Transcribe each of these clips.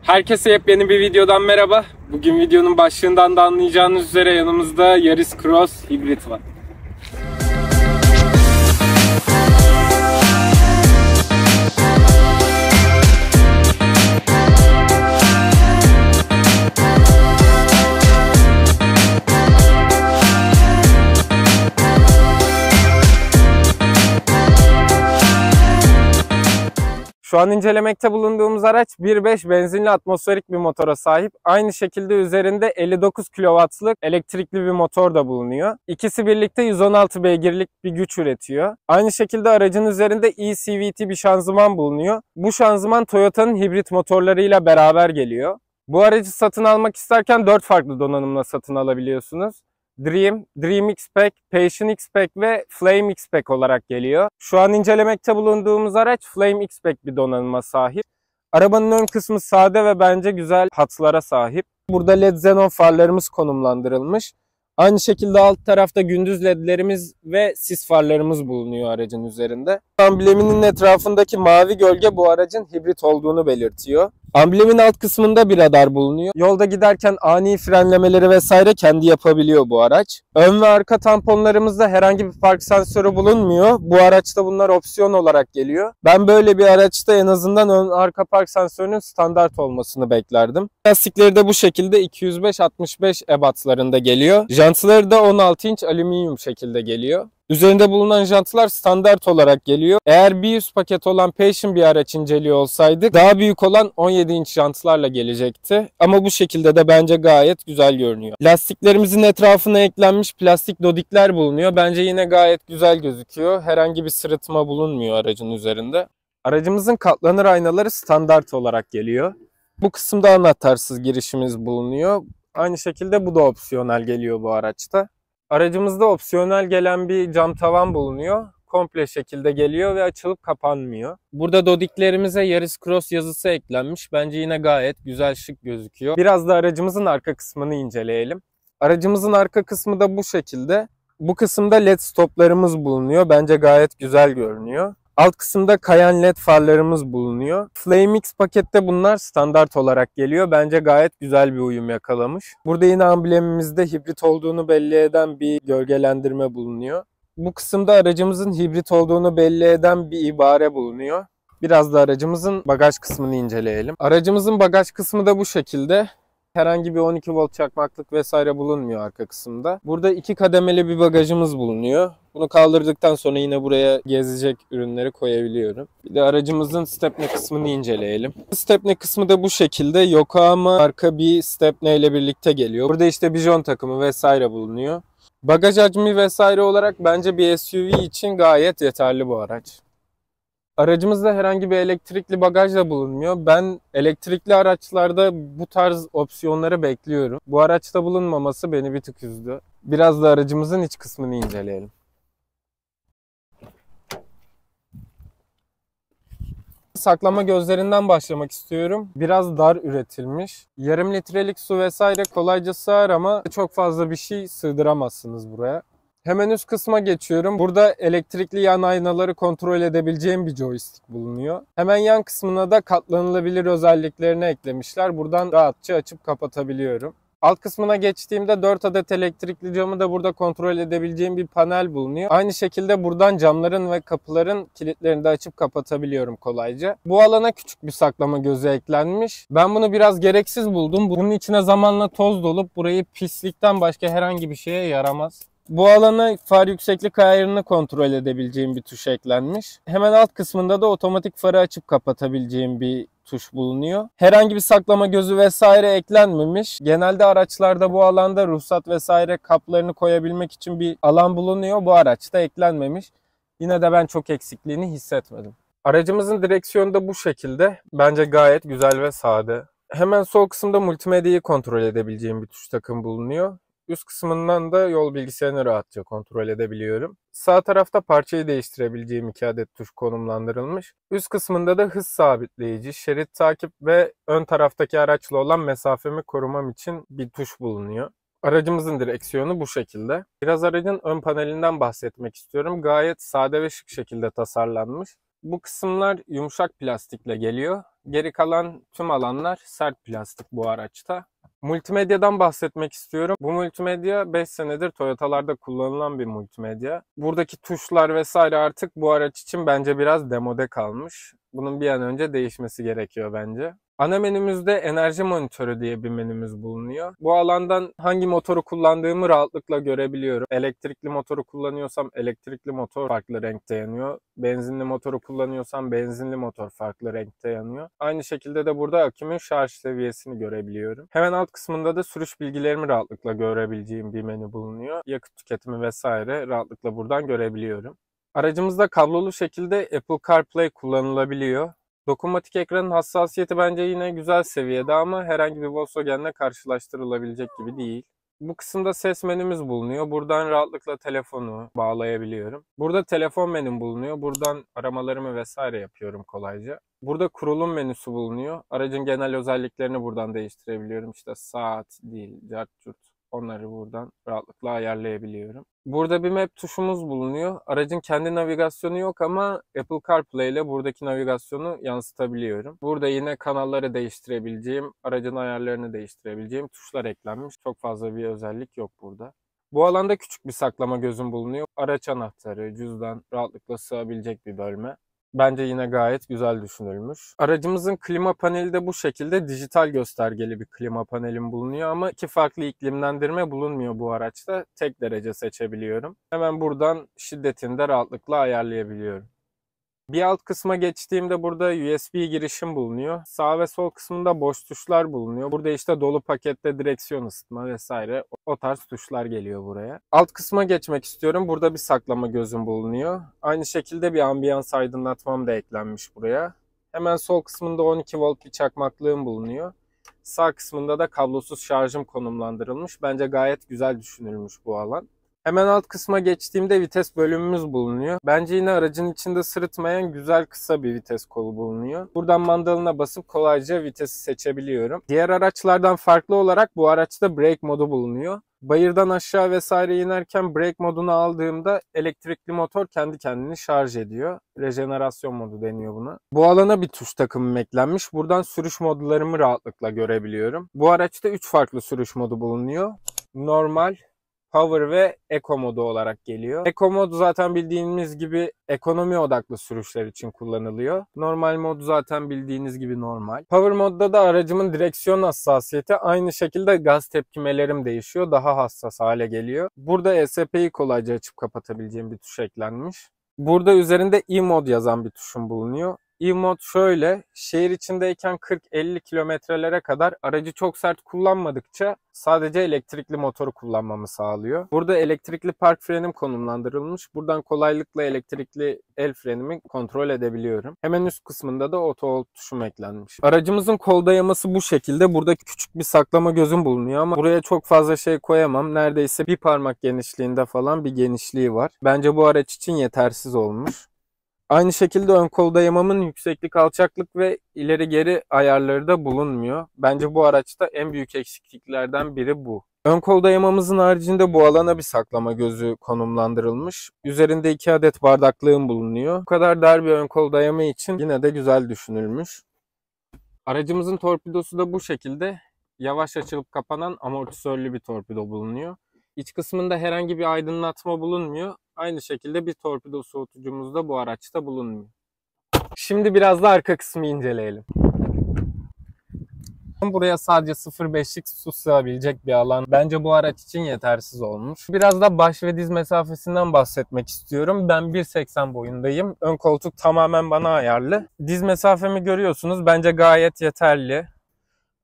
Herkese yepyeni bir videodan merhaba. Bugün videonun başlığından da anlayacağınız üzere yanımızda Yaris Cross Hybrid var. Şu an incelemekte bulunduğumuz araç 1.5 benzinli atmosferik bir motora sahip. Aynı şekilde üzerinde 59 kW'lık elektrikli bir motor da bulunuyor. İkisi birlikte 116 beygirlik bir güç üretiyor. Aynı şekilde aracın üzerinde eCVT bir şanzıman bulunuyor. Bu şanzıman Toyota'nın hibrit motorlarıyla beraber geliyor. Bu aracı satın almak isterken 4 farklı donanımla satın alabiliyorsunuz. Dream X-Pack, Passion X-Pack ve Flame X-Pack olarak geliyor. Şu an incelemekte bulunduğumuz araç Flame X-Pack bir donanıma sahip. Arabanın ön kısmı sade ve bence güzel hatlara sahip. Burada LED xenon farlarımız konumlandırılmış. Aynı şekilde alt tarafta gündüz ledlerimiz ve sis farlarımız bulunuyor aracın üzerinde. Ambleminin etrafındaki mavi gölge bu aracın hibrit olduğunu belirtiyor. Amblemin alt kısmında bir radar bulunuyor. Yolda giderken ani frenlemeleri vesaire kendi yapabiliyor bu araç. Ön ve arka tamponlarımızda herhangi bir park sensörü bulunmuyor. Bu araçta bunlar opsiyon olarak geliyor. Ben böyle bir araçta en azından ön arka park sensörünün standart olmasını beklerdim. Lastikleri de bu şekilde 205-65 ebatlarında geliyor. Jantları da 16 inç alüminyum şekilde geliyor. Üzerinde bulunan jantlar standart olarak geliyor. Eğer bir üst paket olan Passion bir araç inceliyor olsaydık daha büyük olan 17 inç jantlarla gelecekti. Ama bu şekilde de bence gayet güzel görünüyor. Lastiklerimizin etrafına eklenmiş plastik dodikler bulunuyor. Bence yine gayet güzel gözüküyor. Herhangi bir sırıtma bulunmuyor aracın üzerinde. Aracımızın katlanır aynaları standart olarak geliyor. Bu kısımda anahtarsız girişimiz bulunuyor. Aynı şekilde bu da opsiyonel geliyor bu araçta. Aracımızda opsiyonel gelen bir cam tavan bulunuyor. Komple şekilde geliyor ve açılıp kapanmıyor. Burada dodiklerimize Yaris Cross yazısı eklenmiş. Bence yine gayet güzel, şık gözüküyor. Biraz da aracımızın arka kısmını inceleyelim. Aracımızın arka kısmı da bu şekilde. Bu kısımda LED stoplarımız bulunuyor. Bence gayet güzel görünüyor. Alt kısımda kayan LED farlarımız bulunuyor. Flame X pakette bunlar standart olarak geliyor. Bence gayet güzel bir uyum yakalamış. Burada yine amblemimizde hibrit olduğunu belli eden bir gölgelendirme bulunuyor. Bu kısımda aracımızın hibrit olduğunu belli eden bir ibare bulunuyor. Biraz da aracımızın bagaj kısmını inceleyelim. Aracımızın bagaj kısmı da bu şekilde. Herhangi bir 12 volt çakmaklık vesaire bulunmuyor arka kısımda. Burada 2 kademeli bir bagajımız bulunuyor. Bunu kaldırdıktan sonra yine buraya gezecek ürünleri koyabiliyorum. Bir de aracımızın stepne kısmını inceleyelim. Stepne kısmı da bu şekilde. Yokohama arka bir stepne ile birlikte geliyor. Burada işte bijon takımı vesaire bulunuyor. Bagaj hacmi vesaire olarak bence bir SUV için gayet yeterli bu araç. Aracımızda herhangi bir elektrikli bagaj da bulunmuyor. Ben elektrikli araçlarda bu tarz opsiyonları bekliyorum. Bu araçta bulunmaması beni bir tık üzdü. Biraz da aracımızın iç kısmını inceleyelim. Saklama gözlerinden başlamak istiyorum. Biraz dar üretilmiş. Yarım litrelik su vesaire kolayca sığar ama çok fazla bir şey sığdıramazsınız buraya. Hemen üst kısma geçiyorum. Burada elektrikli yan aynaları kontrol edebileceğim bir joystick bulunuyor. Hemen yan kısmına da katlanılabilir özelliklerini eklemişler. Buradan rahatça açıp kapatabiliyorum. Alt kısmına geçtiğimde 4 adet elektrikli camı da burada kontrol edebileceğim bir panel bulunuyor. Aynı şekilde buradan camların ve kapıların kilitlerini de açıp kapatabiliyorum kolayca. Bu alana küçük bir saklama gözü eklenmiş. Ben bunu biraz gereksiz buldum. Bunun içine zamanla toz dolup burayı pislikten başka herhangi bir şeye yaramaz. Bu alana far yükseklik ayarını kontrol edebileceğim bir tuş eklenmiş. Hemen alt kısmında da otomatik farı açıp kapatabileceğim bir tuş bulunuyor. Herhangi bir saklama gözü vesaire eklenmemiş. Genelde araçlarda bu alanda ruhsat vesaire kaplarını koyabilmek için bir alan bulunuyor. Bu araçta eklenmemiş. Yine de ben çok eksikliğini hissetmedim. Aracımızın direksiyonu da bu şekilde. Bence gayet güzel ve sade. Hemen sol kısımda multimedyayı kontrol edebileceğim bir tuş takım bulunuyor. Üst kısmından da yol bilgisayarını rahatça kontrol edebiliyorum. Sağ tarafta parçayı değiştirebileceğim 2 adet tuş konumlandırılmış. Üst kısmında da hız sabitleyici, şerit takip ve ön taraftaki araçla olan mesafemi korumam için bir tuş bulunuyor. Aracımızın direksiyonu bu şekilde. Biraz aracın ön panelinden bahsetmek istiyorum. Gayet sade ve şık şekilde tasarlanmış. Bu kısımlar yumuşak plastikle geliyor. Geri kalan tüm alanlar sert plastik bu araçta. Multimedyadan bahsetmek istiyorum. Bu multimedya 5 senedir Toyota'larda kullanılan bir multimedya. Buradaki tuşlar vesaire artık bu araç için bence biraz demode kalmış. Bunun bir an önce değişmesi gerekiyor bence. Ana menümüzde enerji monitörü diye bir menümüz bulunuyor. Bu alandan hangi motoru kullandığımı rahatlıkla görebiliyorum. Elektrikli motoru kullanıyorsam elektrikli motor farklı renkte yanıyor. Benzinli motoru kullanıyorsam benzinli motor farklı renkte yanıyor. Aynı şekilde de burada akümün şarj seviyesini görebiliyorum. Hemen alt kısmında da sürüş bilgilerimi rahatlıkla görebileceğim bir menü bulunuyor. Yakıt tüketimi vesaire rahatlıkla buradan görebiliyorum. Aracımızda kablolu şekilde Apple CarPlay kullanılabiliyor. Dokunmatik ekranın hassasiyeti bence yine güzel seviyede ama herhangi bir Volkswagen'le karşılaştırılabilecek gibi değil. Bu kısımda ses menümüz bulunuyor. Buradan rahatlıkla telefonu bağlayabiliyorum. Burada telefon menüm bulunuyor. Buradan aramalarımı vesaire yapıyorum kolayca. Burada kurulum menüsü bulunuyor. Aracın genel özelliklerini buradan değiştirebiliyorum. İşte saat, dil, cart curt. Onları buradan rahatlıkla ayarlayabiliyorum. Burada bir map tuşumuz bulunuyor. Aracın kendi navigasyonu yok ama Apple CarPlay ile buradaki navigasyonu yansıtabiliyorum. Burada yine kanalları değiştirebileceğim, aracın ayarlarını değiştirebileceğim tuşlar eklenmiş. Çok fazla bir özellik yok burada. Bu alanda küçük bir saklama gözüm bulunuyor. Araç anahtarı, cüzdan rahatlıkla sığabilecek bir bölme. Bence yine gayet güzel düşünülmüş. Aracımızın klima paneli de bu şekilde dijital göstergeli bir klima panelim bulunuyor ama iki farklı iklimlendirme bulunmuyor bu araçta. Tek derece seçebiliyorum. Hemen buradan şiddetini de rahatlıkla ayarlayabiliyorum. Bir alt kısma geçtiğimde burada USB girişim bulunuyor. Sağ ve sol kısmında boş tuşlar bulunuyor. Burada işte dolu pakette direksiyon ısıtma vesaire o tarz tuşlar geliyor buraya. Alt kısma geçmek istiyorum. Burada bir saklama gözüm bulunuyor. Aynı şekilde bir ambiyans aydınlatmam da eklenmiş buraya. Hemen sol kısmında 12 volt bir çakmaklığım bulunuyor. Sağ kısmında da kablosuz şarjım konumlandırılmış. Bence gayet güzel düşünülmüş bu alan. Hemen alt kısma geçtiğimde vites bölümümüz bulunuyor. Bence yine aracın içinde sırıtmayan güzel kısa bir vites kolu bulunuyor. Buradan mandalına basıp kolayca vitesi seçebiliyorum. Diğer araçlardan farklı olarak bu araçta brake modu bulunuyor. Bayırdan aşağı vesaire inerken brake modunu aldığımda elektrikli motor kendi kendini şarj ediyor. Rejenerasyon modu deniyor buna. Bu alana bir tuş takımım eklenmiş. Buradan sürüş modlarımı rahatlıkla görebiliyorum. Bu araçta 3 farklı sürüş modu bulunuyor. Normal, Power ve Eco modu olarak geliyor. Eco mod zaten bildiğimiz gibi ekonomi odaklı sürüşler için kullanılıyor. Normal mod zaten bildiğiniz gibi normal. Power modda da aracımın direksiyon hassasiyeti aynı şekilde gaz tepkimelerim değişiyor. Daha hassas hale geliyor. Burada ESP'yi kolayca açıp kapatabileceğim bir tuş eklenmiş. Burada üzerinde E-mod yazan bir tuşum bulunuyor. E-mod şöyle, şehir içindeyken 40-50 kilometrelere kadar aracı çok sert kullanmadıkça sadece elektrikli motoru kullanmamı sağlıyor. Burada elektrikli park frenim konumlandırılmış. Buradan kolaylıkla elektrikli el frenimi kontrol edebiliyorum. Hemen üst kısmında da auto hold tuşum eklenmiş. Aracımızın kol dayaması bu şekilde. Burada küçük bir saklama gözüm bulunuyor ama buraya çok fazla şey koyamam. Neredeyse bir parmak genişliğinde falan bir genişliği var. Bence bu araç için yetersiz olmuş. Aynı şekilde ön kol dayamamın yükseklik, alçaklık ve ileri geri ayarları da bulunmuyor. Bence bu araçta en büyük eksikliklerden biri bu. Ön kol dayamamızın haricinde bu alana bir saklama gözü konumlandırılmış. Üzerinde 2 adet bardaklığım bulunuyor. Bu kadar dar bir ön kol dayama için yine de güzel düşünülmüş. Aracımızın torpidosu da bu şekilde yavaş açılıp kapanan amortisörlü bir torpido bulunuyor. İç kısmında herhangi bir aydınlatma bulunmuyor. Aynı şekilde bir torpido soğutucumuz da bu araçta bulunmuyor. Şimdi biraz da arka kısmı inceleyelim. Buraya sadece 0.5'lik su sığabilecek bir alan. Bence bu araç için yetersiz olmuş. Biraz da baş ve diz mesafesinden bahsetmek istiyorum. Ben 1.80 boyundayım. Ön koltuk tamamen bana ayarlı. Diz mesafemi görüyorsunuz. Bence gayet yeterli.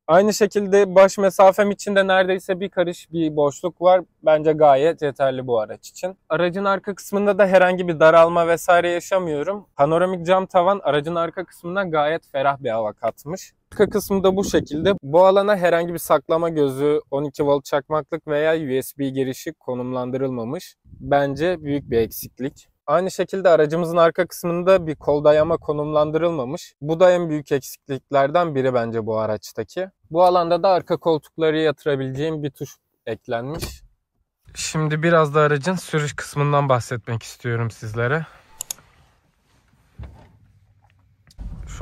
Aynı şekilde baş mesafem içinde neredeyse bir karış bir boşluk var. Bence gayet yeterli bu araç için. Aracın arka kısmında da herhangi bir daralma vesaire yaşamıyorum. Panoramik cam tavan aracın arka kısmından gayet ferah bir hava katmış. Arka kısmı da bu şekilde. Bu alana herhangi bir saklama gözü, 12 volt çakmaklık veya USB girişi konumlandırılmamış. Bence büyük bir eksiklik. Aynı şekilde aracımızın arka kısmında bir kol dayama konumlandırılmamış. Bu da en büyük eksikliklerden biri bence bu araçtaki. Bu alanda da arka koltukları yatırabileceğim bir tuş eklenmiş. Şimdi biraz da aracın sürüş kısmından bahsetmek istiyorum sizlere.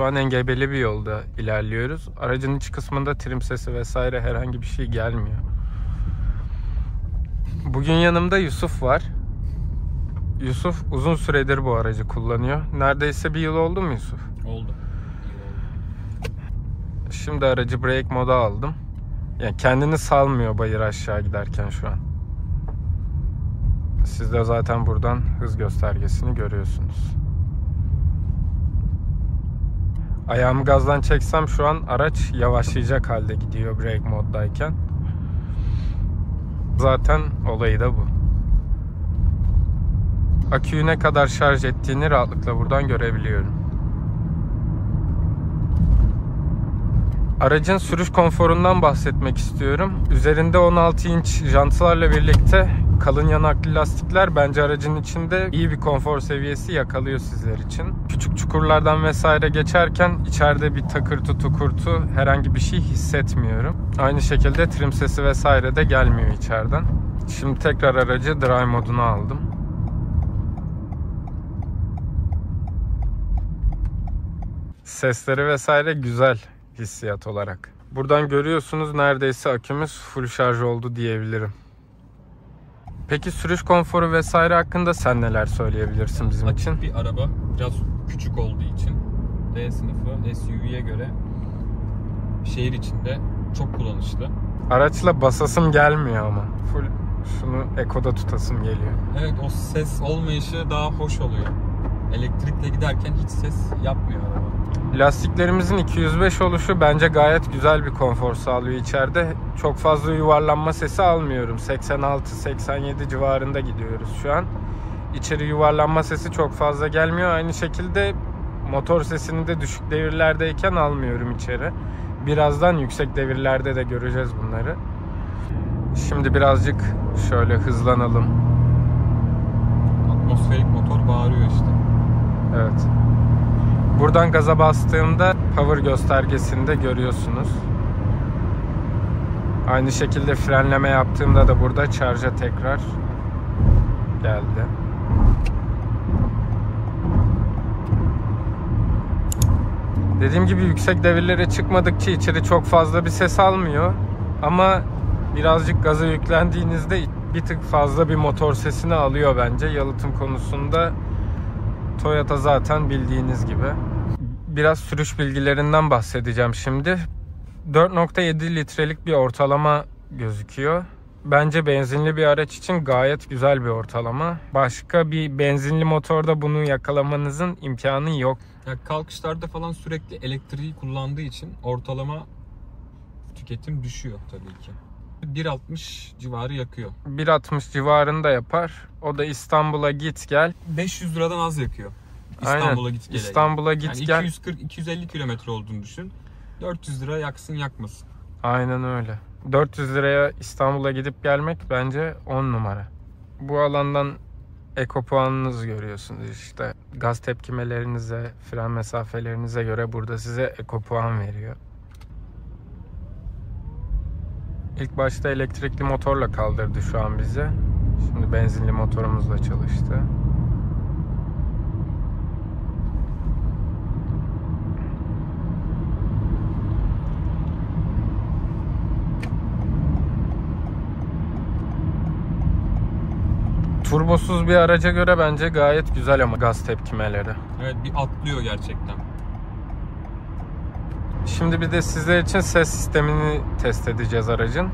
Şu an engebeli bir yolda ilerliyoruz. Aracın iç kısmında trim sesi vesaire herhangi bir şey gelmiyor. Bugün yanımda Yusuf var. Yusuf uzun süredir bu aracı kullanıyor. Neredeyse bir yıl oldu mu Yusuf? Oldu. Şimdi aracı brake moda aldım. Yani kendini salmıyor bayır aşağı giderken şu an. Siz de zaten buradan hız göstergesini görüyorsunuz. Ayağımı gazdan çeksem şu an araç yavaşlayacak halde gidiyor brake moddayken. Zaten olayı da bu. Aküyü ne kadar şarj ettiğini rahatlıkla buradan görebiliyorum. Aracın sürüş konforundan bahsetmek istiyorum. Üzerinde 16 inç jantlarla birlikte kalın yanaklı lastikler bence aracın içinde iyi bir konfor seviyesi yakalıyor sizler için. Küçük çukurlardan vesaire geçerken içeride bir takırtı tukurtu herhangi bir şey hissetmiyorum. Aynı şekilde trim sesi vesaire de gelmiyor içeriden. Şimdi tekrar aracı drive moduna aldım. Sesleri vesaire güzel hissiyat olarak. Buradan görüyorsunuz neredeyse akümüz full şarj oldu diyebilirim. Peki sürüş konforu vesaire hakkında sen neler söyleyebilirsin bizim için? Açık bir araba, biraz küçük olduğu için D sınıfı SUV'ye göre şehir içinde çok kullanışlı. Araçla basasım gelmiyor ama. Full şunu ekoda tutasım geliyor. Evet, o ses olmayışı daha hoş oluyor. Elektrikle giderken hiç ses yapmıyor araba. Lastiklerimizin 205 oluşu bence gayet güzel bir konfor sağlıyor içeride. Çok fazla yuvarlanma sesi almıyorum. 86-87 civarında gidiyoruz şu an. İçeri yuvarlanma sesi çok fazla gelmiyor. Aynı şekilde motor sesini de düşük devirlerdeyken almıyorum içeri. Birazdan yüksek devirlerde de göreceğiz bunları. Şimdi birazcık şöyle hızlanalım. Atmosferik motor bağırıyor işte. Evet. Buradan gaza bastığımda power göstergesinde görüyorsunuz. Aynı şekilde frenleme yaptığımda da burada şarja tekrar geldi. Dediğim gibi yüksek devirlere çıkmadıkça içeri çok fazla bir ses almıyor. Ama birazcık gaza yüklendiğinizde bir tık fazla bir motor sesini alıyor bence. Yalıtım konusunda Toyota zaten bildiğiniz gibi. Biraz sürüş bilgilerinden bahsedeceğim şimdi. 4.7 litrelik bir ortalama gözüküyor. Bence benzinli bir araç için gayet güzel bir ortalama. Başka bir benzinli motorda bunu yakalamanızın imkanı yok. Yani kalkışlarda falan sürekli elektriği kullandığı için ortalama tüketim düşüyor tabii ki. 1.60 civarı yakıyor. 1.60 civarında yapar. O da İstanbul'a git gel. 500 liradan az yakıyor. İstanbul'a git gel. İstanbul'a git yani gel. 240-250 kilometre olduğunu düşün. 400 lira yaksın yakmasın. Aynen öyle. 400 liraya İstanbul'a gidip gelmek bence 10 numara. Bu alandan eko puanınızı görüyorsunuz işte. Gaz tepkimelerinize, fren mesafelerinize göre burada size eko puan veriyor. İlk başta elektrikli motorla kaldırdı şu an bizi. Şimdi benzinli motorumuzla çalıştı. Turbosuz bir araca göre bence gayet güzel ama gaz tepkimeleri. Evet, bir atlıyor gerçekten. Şimdi bir de sizler için ses sistemini test edeceğiz aracın.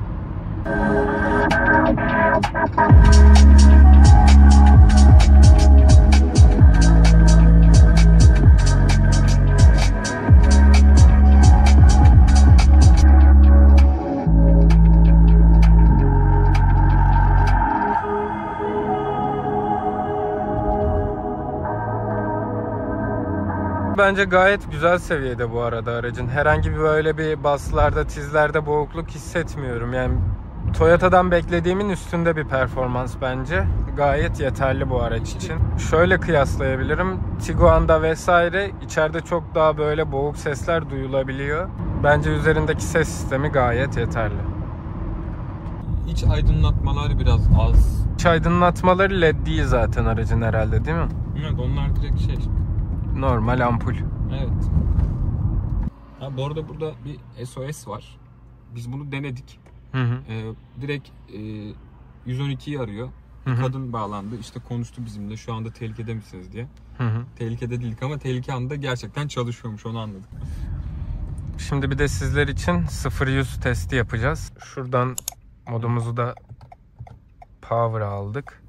Bence gayet güzel seviyede bu arada aracın. Herhangi bir böyle bir baslarda, tizlerde boğukluk hissetmiyorum. Yani Toyota'dan beklediğimin üstünde bir performans bence. Gayet yeterli bu araç için. Şöyle kıyaslayabilirim. Tiguan'da vesaire içeride çok daha böyle boğuk sesler duyulabiliyor. Bence üzerindeki ses sistemi gayet yeterli. İç aydınlatmalar biraz az. İç aydınlatmaları LED değil zaten aracın herhalde, değil mi? Evet, onlar direkt şey. Normal ampul. Evet. Ha, bu arada burada bir SOS var. Biz bunu denedik. Hı hı. Direkt 112'yi arıyor. Hı hı. Kadın bağlandı. İşte konuştu bizimle. Şu anda tehlikede misiniz diye. Hı hı. Tehlikede değildik ama tehlike anında gerçekten çalışıyormuş. Onu anladık. Şimdi bir de sizler için 0-100 testi yapacağız. Şuradan modumuzu da power'a aldık.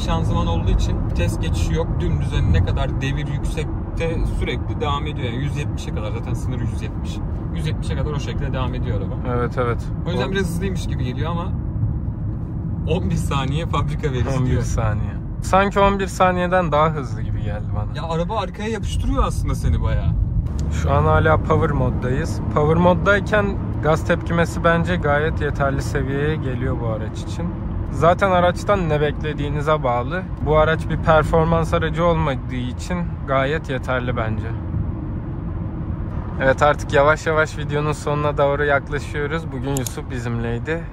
Şanzıman olduğu için vites geçişi yok. Dümdüz, yani ne kadar devir yüksekte sürekli devam ediyor. Yani 170'e kadar, zaten sınırı 170. 170'e kadar o şekilde devam ediyor araba. Evet evet. O yüzden biraz hızlıymış gibi geliyor ama 11 saniye fabrika verisi 11 diyor. saniye. Sanki 11 saniyeden daha hızlı gibi geldi bana. Ya araba arkaya yapıştırıyor aslında seni bayağı. Şu an hala power moddayız. Power moddayken gaz tepkimesi bence gayet yeterli seviyeye geliyor bu araç için. Zaten araçtan ne beklediğinize bağlı. Bu araç bir performans aracı olmadığı için gayet yeterli bence. Evet, artık yavaş yavaş videonun sonuna doğru yaklaşıyoruz. Bugün Yusuf bizimleydi.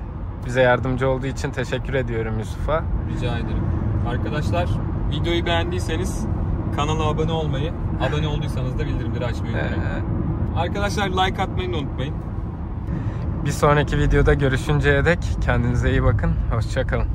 Bize yardımcı olduğu için teşekkür ediyorum Yusuf'a. Rica ederim. Arkadaşlar, videoyu beğendiyseniz kanala abone olmayı, abone olduysanız da bildirimleri açmayı unutmayın. Arkadaşlar, like atmayı da unutmayın. Bir sonraki videoda görüşünceye dek kendinize iyi bakın. Hoşça kalın.